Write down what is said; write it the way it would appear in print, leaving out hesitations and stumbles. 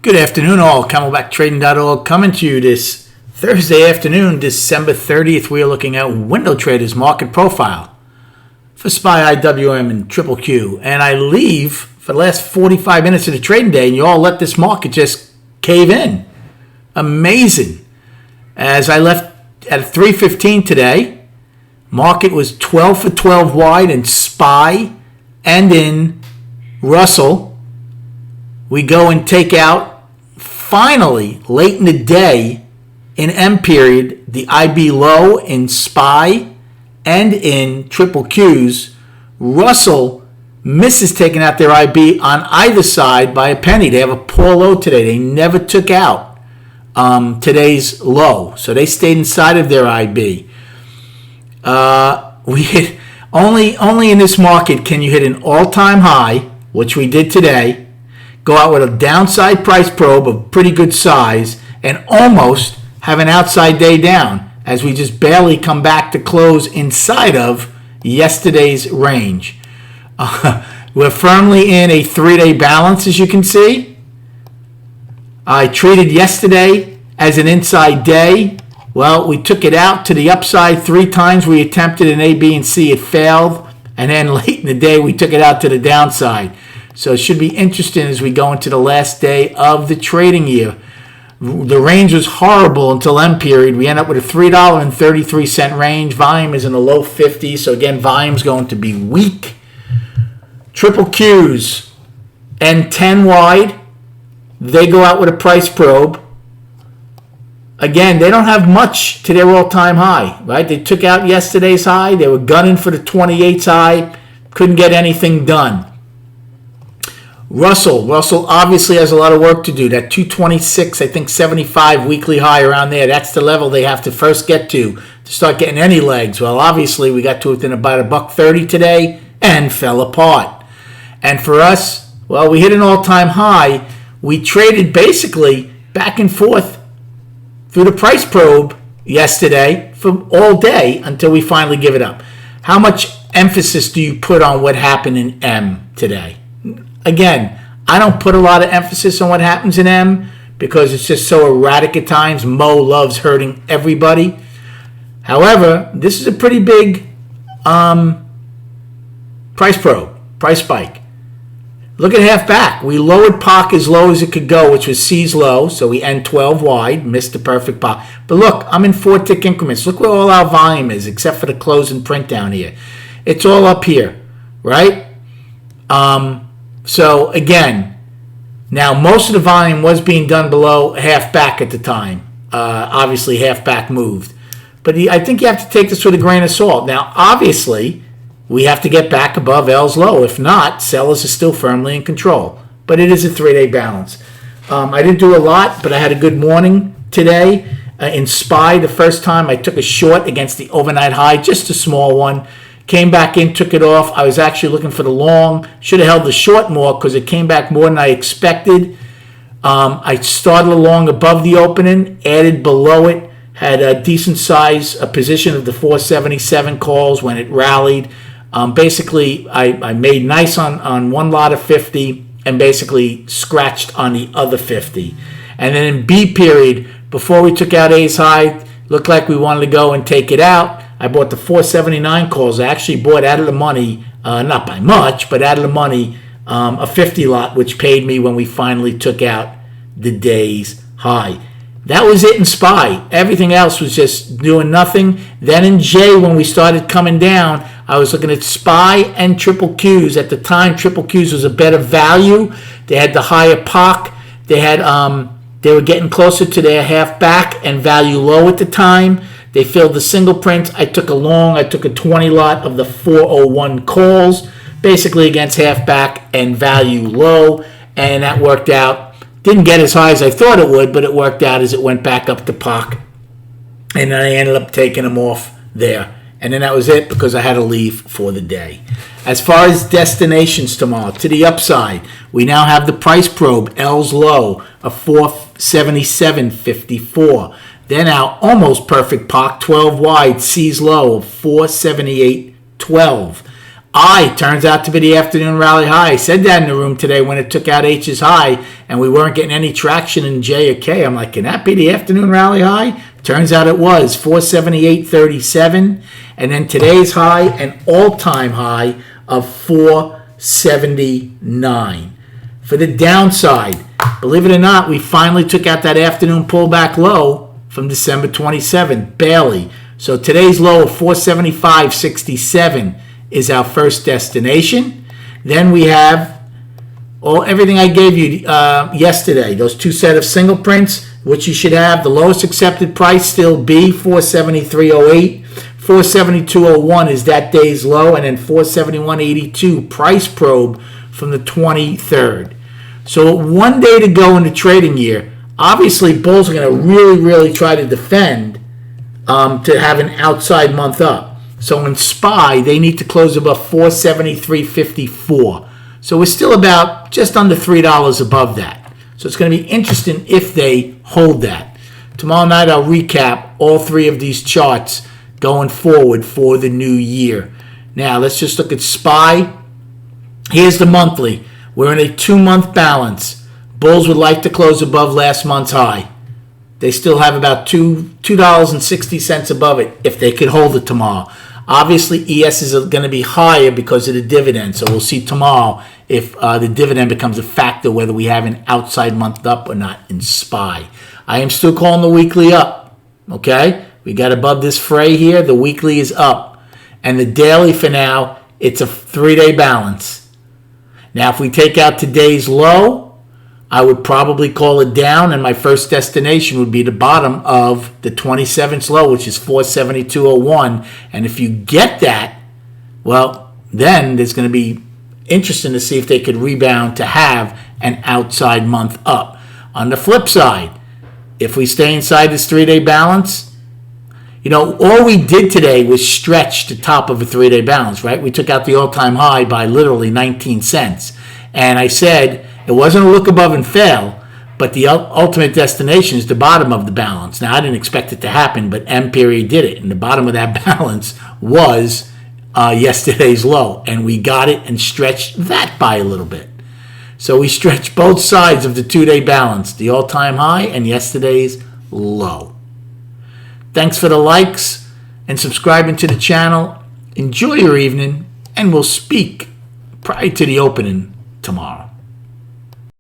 Good afternoon, all. CamelbackTrading.org coming to you this Thursday afternoon, December 30th. We are looking at Window Traders Market Profile for SPY, IWM, and Triple Q. And I leave for the last 45 minutes of the trading day, and you all let this market just cave in. Amazing. As I left at 3:15 today, market was 12 for 12 wide in SPY and in Russell. We go and take out, finally, late in the day, in M period, the IB low in SPY and in Triple Qs. Russell misses taking out their IB on either side by a penny. They have a poor low today. They never took out today's low, so they stayed inside of their IB. We hit only in this market can you hit an all-time high, which we did today. Go out with a downside price probe of pretty good size and almost have an outside day down as we just barely come back to close inside of yesterday's range. We're firmly in a 3-day balance, as you can see. I treated yesterday as an inside day. Well, we took it out to the upside 3 times. We attempted an A, B, and C. It failed. And then late in the day, we took it out to the downside. So it should be interesting as we go into the last day of the trading year. The range was horrible until M period. We end up with a $3.33 range. Volume is in the low 50s. So again, volume's going to be weak. Triple Qs and 10 wide. They go out with a price probe. Again, they don't have much to their all-time high, right? They took out yesterday's high. They were gunning for the 28's high. Couldn't get anything done. Russell obviously has a lot of work to do. That 226, I think 75 weekly high around there. That's the level they have to first get to start getting any legs. Well, obviously we got to within about $1.30 today and fell apart. And for us, well, we hit an all-time high. We traded basically back and forth through the price probe yesterday for all day until we finally give it up. How much emphasis do you put on what happened in M today? Again, I don't put a lot of emphasis on what happens in M because it's just so erratic at times. Mo loves hurting everybody. However, this is a pretty big price probe, price spike. Look at half back. We lowered POC as low as it could go, which was C's low, so we end 12 wide, missed the perfect POC. But look, I'm in 4 tick increments. Look where all our volume is, except for the close and print down here. It's all up here, right? So again, now most of the volume was being done below half back at the time. Obviously, half back moved. But I think you have to take this with a grain of salt. Now, obviously, we have to get back above L's low. If not, sellers are still firmly in control. But it is a 3-day balance. I didn't do a lot, but I had a good morning today. In SPY, the first time I took a short against the overnight high, just a small one. Came back in, took it off. I was actually looking for the long. Should have held the short more because it came back more than I expected. I started along above the opening, added below it, had a decent size position of the 477 calls when it rallied. Basically, I made nice on one lot of 50 and basically scratched on the other 50. And then in B period, before we took out A's high, looked like we wanted to go and take it out. I bought the 479 calls. I actually bought out of the money, not by much, but out of the money, a 50 lot, which paid me when we finally took out the day's high. That was it in SPY. Everything else was just doing nothing. Then in J, when we started coming down, I was looking at SPY and Triple Qs. At the time, Triple Qs was a better value. They had the higher POC. They were getting closer to their half back and value low at the time. They filled the single print. I took a long. I took a 20 lot of the 401 calls, basically against half back and value low, and that worked out. Didn't get as high as I thought it would, but it worked out as it went back up to POC, and then I ended up taking them off there. And then that was it because I had to leave for the day. As far as destinations tomorrow, to the upside, we now have the price probe, L's low of 477.54. Then our almost perfect POC, 12 wide, C's low of 478.12. I turns out to be the afternoon rally high. I said that in the room today when it took out H's high and we weren't getting any traction in J or K. I'm like, can that be the afternoon rally high? Turns out it was 478.37. And then today's high, an all-time high of 479. For the downside, believe it or not, we finally took out that afternoon pullback low from December 27, barely. So today's low of 475.67 is our first destination. Then we have everything I gave you yesterday, those two set of single prints, which you should have. The lowest accepted price still be 473.08. 472.01 is that day's low, and then 471.82 price probe from the 23rd. So 1 day to go in the trading year. Obviously, bulls are going to really try to defend to have an outside month up. So in SPY, they need to close above 473.54. So we're still about just under $3 above that. So it's going to be interesting if they hold that. Tomorrow night, I'll recap all three of these charts going forward for the new year. Now, let's just look at SPY. Here's the monthly. We're in a 2-month balance. Bulls would like to close above last month's high. They still have about $2.60 above it if they could hold it tomorrow. Obviously, ES is going to be higher because of the dividend. So we'll see tomorrow if the dividend becomes a factor, whether we have an outside month up or not in SPY. I am still calling the weekly up. Okay? We got above this fray here. The weekly is up. And the daily for now, it's a 3-day balance. Now, if we take out today's low, I would probably call it down, and my first destination would be the bottom of the 27th low, which is 472.01. And if you get that, well, then there's going to be interesting to see if they could rebound to have an outside month up. On the flip side, if we stay inside this 3-day balance, all we did today was stretch the top of a 3-day balance, right? We took out the all-time high by literally 19 cents. And I said, it wasn't a look above and fail, but the ultimate destination is the bottom of the balance. Now, I didn't expect it to happen, but M period did it. And the bottom of that balance was yesterday's low. And we got it and stretched that by a little bit. So we stretched both sides of the 2-day balance, the all-time high and yesterday's low. Thanks for the likes and subscribing to the channel. Enjoy your evening, and we'll speak prior to the opening tomorrow.